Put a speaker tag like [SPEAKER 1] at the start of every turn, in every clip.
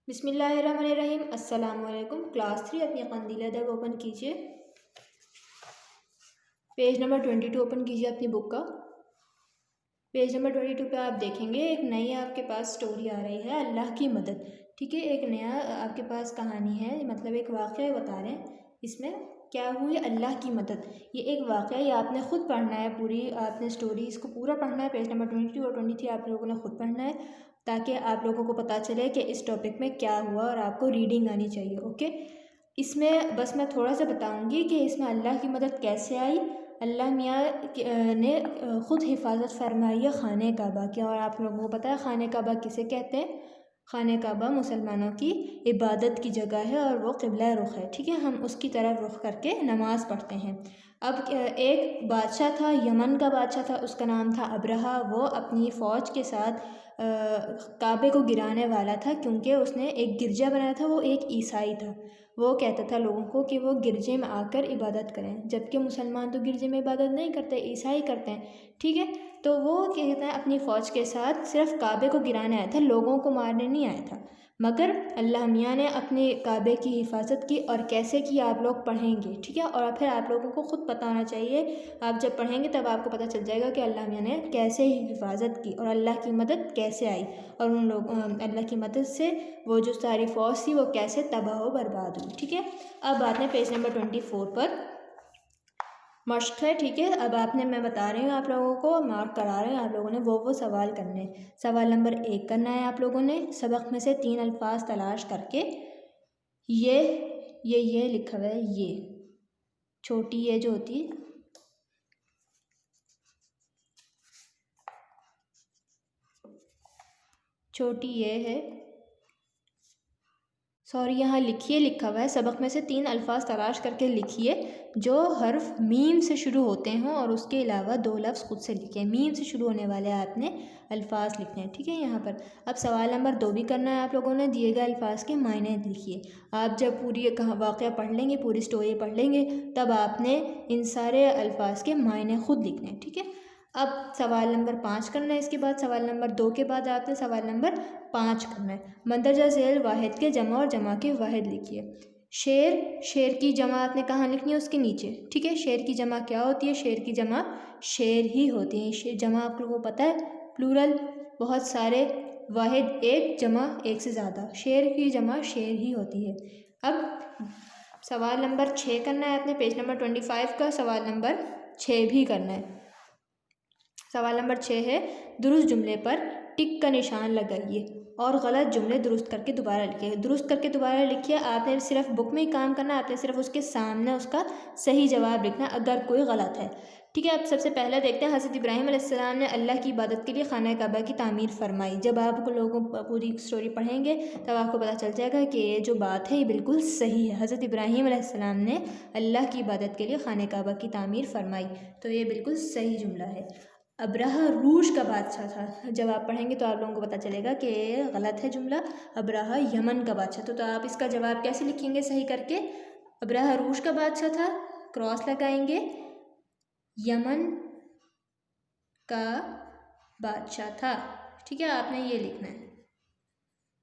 [SPEAKER 1] بسم اللہ الرحمن الرحیم۔ السلام علیکم۔ کلاس 3 اپنی قندیل ادب اوپن کیجیے، پیج نمبر 22 اوپن کیجیے اپنی بک کا۔ پیج نمبر 22 پہ آپ دیکھیں گے ایک نئی آپ کے پاس سٹوری آ رہی ہے، اللہ کی مدد۔ ٹھیک ہے، ایک نیا آپ کے پاس کہانی ہے، مطلب ایک واقعہ بتا رہے ہیں۔ اس میں کیا ہوئی؟ اللہ کی مدد۔ یہ ایک واقعہ، یہ آپ نے خود پڑھنا ہے، پوری آپ نے سٹوری اس کو پورا پڑھنا ہے۔ پیج نمبر 22 اور 23 آپ لوگوں نے خود پڑھنا ہے، تاکہ آپ لوگوں کو پتہ چلے کہ اس ٹاپک میں کیا ہوا اور آپ کو ریڈنگ آنی چاہیے۔ اوکے، اس میں بس میں تھوڑا سا بتاؤں گی کہ اس میں اللہ کی مدد کیسے آئی۔ اللہ میاں نے خود حفاظت فرمائی ہے خانہ کعبہ کی، اور آپ لوگوں کو پتہ ہے خانہ کعبہ کسے کہتے ہیں؟ خانہ کعبہ مسلمانوں کی عبادت کی جگہ ہے اور وہ قبلہ رخ ہے۔ ٹھیک ہے، ہم اس کی طرف رخ کر کے نماز پڑھتے ہیں۔ اب ایک بادشاہ تھا، یمن کا بادشاہ تھا، اس کا نام تھا ابرہہ۔ وہ اپنی فوج کے ساتھ کعبے کو گرانے والا تھا، کیونکہ اس نے ایک گرجا بنایا تھا۔ وہ ایک عیسائی تھا، وہ کہتا تھا لوگوں کو کہ وہ گرجے میں آ کر عبادت کریں، جبکہ مسلمان تو گرجے میں عبادت نہیں کرتے، عیسائی کرتے ہیں۔ ٹھیک ہے، تو وہ کہتا ہے اپنی فوج کے ساتھ صرف کعبے کو گرانے آیا تھا، لوگوں کو مارنے نہیں آیا تھا۔ مگر اللہ میاں نے اپنے کعبے کی حفاظت کی، اور کیسے کی آپ لوگ پڑھیں گے۔ ٹھیک ہے، اور پھر آپ لوگوں کو خود پتہ ہونا چاہیے، آپ جب پڑھیں گے تب آپ کو پتہ چل جائے گا کہ اللہ میاں نے کیسے حفاظت کی اور اللہ کی مدد کیسے آئی، اور ان لوگ اللہ کی مدد سے وہ جو ساری فوج تھی وہ کیسے تباہ و برباد ہوئی۔ ٹھیک ہے، اب آتے ہیں پیج نمبر 24 پر، مشق ہے۔ ٹھیک ہے، اب آپ نے، میں بتا رہی ہوں آپ لوگوں کو، مارک کرا رہے ہیں آپ لوگوں نے، وہ سوال کرنے ہیں۔ سوال نمبر 1 کرنا ہے آپ لوگوں نے، سبق میں سے 3 الفاظ تلاش کر کے، یہ لکھا ہوا ہے، یہ چھوٹی یہ جو ہوتی ہے، چھوٹی یہ ہے، سوری یہاں لکھیے، لکھا ہوا ہے سبق میں سے 3 الفاظ تلاش کر کے لکھیے جو حرف میم سے شروع ہوتے ہوں، اور اس کے علاوہ 2 لفظ خود سے لکھیں۔ میم سے شروع ہونے والے آپ نے الفاظ لکھنے ہیں۔ ٹھیک ہے، یہاں پر اب سوال نمبر 2 بھی کرنا ہے آپ لوگوں نے، دیے گئے الفاظ کے معنی لکھیے۔ آپ جب پوری واقعہ پڑھ لیں گے، پوری سٹوری پڑھ لیں گے، تب آپ نے ان سارے الفاظ کے معنی خود لکھنے ہیں۔ ٹھیک ہے، اب سوال نمبر 5 کرنا ہے، اس کے بعد سوال نمبر 2 کے بعد آپ نے سوال نمبر 5 کرنا ہے۔ مندرجہ ذیل واحد کے جمع اور جمع کے واحد لکھیے۔ شیر کی جمع آپ نے کہاں لکھنی ہے؟ اس کے نیچے۔ ٹھیک ہے، شیر کی جمع کیا ہوتی ہے؟ شیر کی جمع شیر ہی ہوتی ہے۔ جمع آپ لوگوں کو پتہ ہے، پلورل، بہت سارے، واحد ایک، جمع ایک سے زیادہ، شیر کی جمع شیر ہی ہوتی ہے۔ اب سوال نمبر 6 کرنا ہے آپ نے، پیج نمبر 25 کا سوال نمبر 6 بھی کرنا ہے۔ سوال نمبر 6 ہے، درست جملے پر ٹک کا نشان لگائیے اور غلط جملے درست کر کے دوبارہ لکھیے۔ درست کر کے دوبارہ لکھیے، آپ نے صرف بک میں ہی کام کرنا ہے، آپ نے صرف اس کے سامنے اس کا صحیح جواب لکھنا ہے اگر کوئی غلط ہے۔ ٹھیک ہے، اب سب سے پہلے دیکھتے ہیں، حضرت ابراہیم علیہ السلام نے اللہ کی عبادت کے لیے خانہ کعبہ کی تعمیر فرمائی۔ جب آپ کو لوگوں پوری سٹوری پڑھیں گے تب آپ کو پتہ چل جائے گا کہ یہ جو بات ہے یہ بالکل صحیح ہے، حضرت ابراہیم علیہ السلام نے اللہ کی عبادت کے لیے خانہ کعبہ کی تعمیر فرمائی، تو یہ بالکل صحیح جملہ ہے۔ ابرہہ روش کا بادشاہ تھا، جب آپ پڑھیں گے تو آپ لوگوں کو پتہ چلے گا کہ یہ غلط ہے جملہ، ابرہہ یمن کا بادشاہ تھا۔ تو آپ اس کا جواب کیسے لکھیں گے صحیح کر کے؟ ابرہہ روش کا بادشاہ تھا، کراس لگائیں گے، یمن کا بادشاہ تھا۔ ٹھیک ہے، آپ نے یہ لکھنا ہے،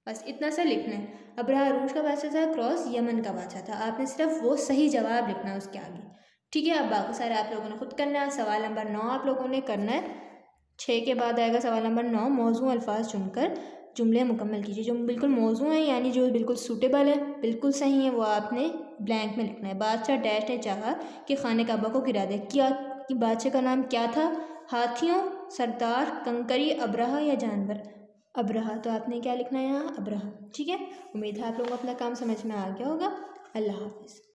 [SPEAKER 1] بس اتنا سا لکھنا ہے، ابرہہ روش کا بادشاہ تھا، کراس یمن کا بادشاہ تھا۔ آپ نے صرف وہ صحیح جواب لکھنا ہے اس کے آگے۔ ٹھیک ہے، اب باقی سارے آپ لوگوں نے خود کرنا ہے۔ سوال نمبر 9 آپ لوگوں نے کرنا ہے، 6 کے بعد آئے گا سوال نمبر 9، موضوع الفاظ چن کر جملے مکمل کیجیے۔ جو بالکل موضوع ہیں، یعنی جو بالکل سوٹیبل ہے، بالکل صحیح ہے، وہ آپ نے بلینک میں لکھنا ہے۔ بادشاہ ڈیش نے چاہا کہ خانہ کعبہ کو گرا دے، کیا بادشاہ کا نام کیا تھا؟ ہاتھیوں، سردار، کنکری، ابرہہ یا جانور؟ ابرہہ، تو آپ نے کیا لکھنا ہے یہاں؟ ابرہہ۔ ٹھیک ہے، امید ہے آپ لوگوں کو اپنا کام سمجھ میں آ گیا ہوگا۔ اللہ حافظ۔